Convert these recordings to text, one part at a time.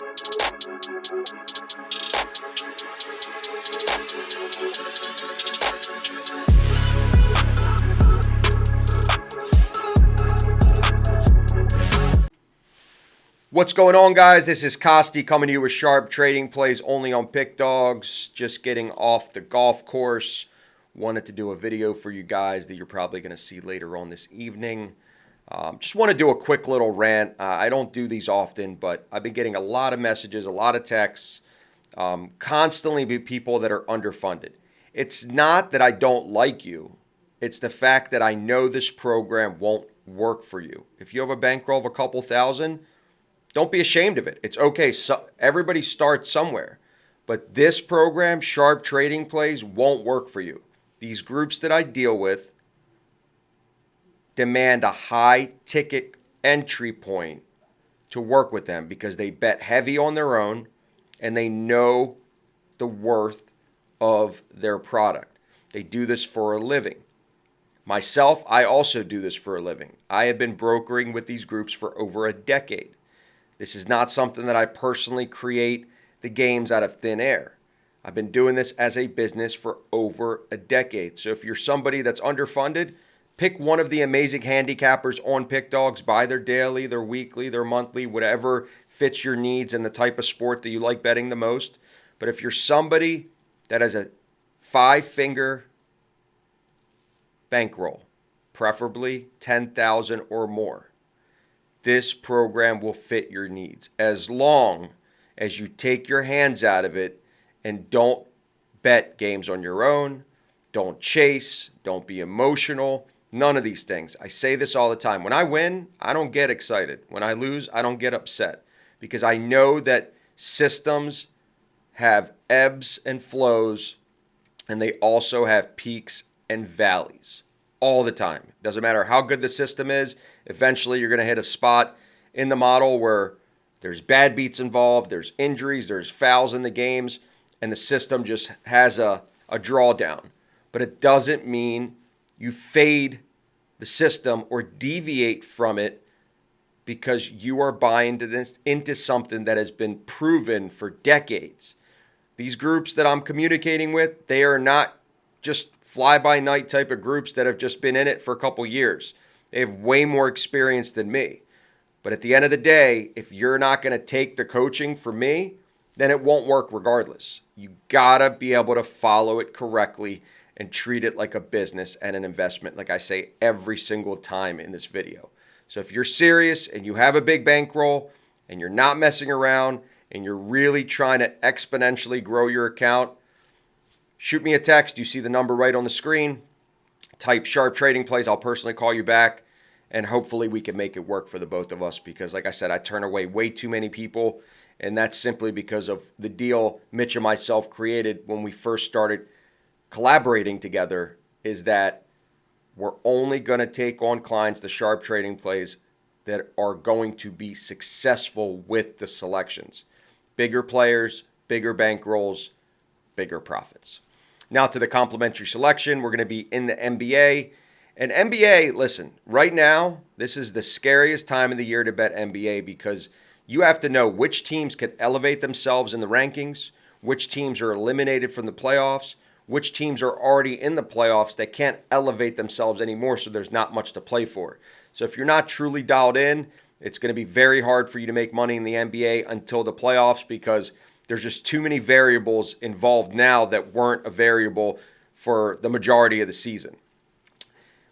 What's going on, guys? This is Kosty coming to you with sharp trading plays only on PickDawgz. Just getting off the golf course. Wanted to do a video for you guys that you're probably going to see later on this evening. Just want to do a quick little rant. I don't do these often, but I've been getting a lot of messages, a lot of texts, constantly by people that are underfunded. It's not that I don't like you. It's the fact that I know this program won't work for you. If you have a bankroll of a couple thousand, don't be ashamed of it. It's okay. So everybody starts somewhere. But this program, sharp trading plays, won't work for you. These groups that I deal with demand a high ticket entry point to work with them because they bet heavy on their own and they know the worth of their product. They do this for a living. Myself, I also do this for a living. I have been brokering with these groups for over a decade. This is not something that I personally create the games out of thin air. I've been doing this as a business for over a decade. So if you're somebody that's underfunded, pick one of the amazing handicappers on PickDawgz. Buy their daily, their weekly, their monthly, whatever fits your needs and the type of sport that you like betting the most. But if you're somebody that has a 5-finger bankroll, preferably 10,000 or more, this program will fit your needs as long as you take your hands out of it and don't bet games on your own, don't chase, don't be emotional, none of these things. I say this all the time. When I win, I don't get excited. When I lose, I don't get upset because I know that systems have ebbs and flows and they also have peaks and valleys. All the time. Doesn't matter how good the system is. Eventually, you're going to hit a spot in the model where there's bad beats involved, there's injuries, there's fouls in the games, and the system just has a drawdown. But it doesn't mean you fade the system or deviate from it because you are buying into something that has been proven for decades. These groups that I'm communicating with, they are not just fly-by-night type of groups that have just been in it for a couple years. They have way more experience than me. But at the end of the day, if you're not going to take the coaching from me, then it won't work regardless. You got to be able to follow it correctly and treat it like a business and an investment, like I say every single time in this video. So if you're serious and you have a big bankroll and you're not messing around and you're really trying to exponentially grow your account, shoot me a text. You see the number right on the screen. Type sharp trading plays. I'll personally call you back. And hopefully we can make it work for the both of us because, like I said, I turn away way too many people. And that's simply because of the deal Mitch and myself created when we first started collaborating together, is that we're only going to take on clients, the sharp trading plays, that are going to be successful with the selections. Bigger players, bigger bankrolls, bigger profits. Now to the complimentary selection. We're going to be in the NBA. And NBA, listen, right now, this is the scariest time of the year to bet NBA because you have to know which teams can elevate themselves in the rankings, which teams are eliminated from the playoffs, which teams are already in the playoffs that can't elevate themselves anymore, so there's not much to play for. So if you're not truly dialed in, it's going to be very hard for you to make money in the NBA until the playoffs because there's just too many variables involved now that weren't a variable for the majority of the season.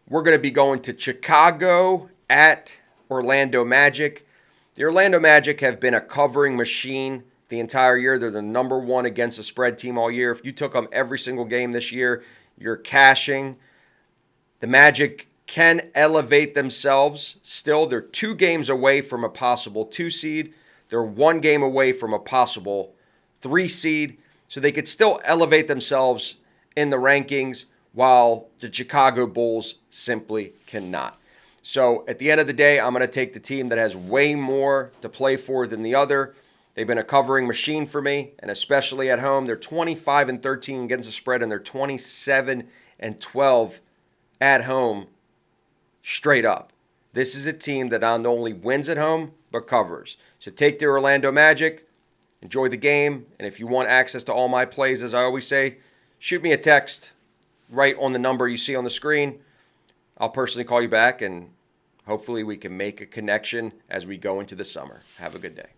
We're going to be going to Chicago at Orlando Magic. The Orlando Magic have been a covering machine the entire year. They're the number one against the spread team all year. If you took them every single game this year, you're cashing. The Magic can elevate themselves still. They're 2 games away from a possible 2 seed. They're 1 game away from a possible 3 seed, so they could still elevate themselves in the rankings while the Chicago Bulls simply cannot. So at the end of the day, I'm going to take the team that has way more to play for than the other. They've been a covering machine for me, and especially at home. They're 25-13 against the spread, and they're 27-12 at home straight up. This is a team that not only wins at home, but covers. So take the Orlando Magic. Enjoy the game, and if you want access to all my plays, as I always say, shoot me a text right on the number you see on the screen. I'll personally call you back, and hopefully we can make a connection as we go into the summer. Have a good day.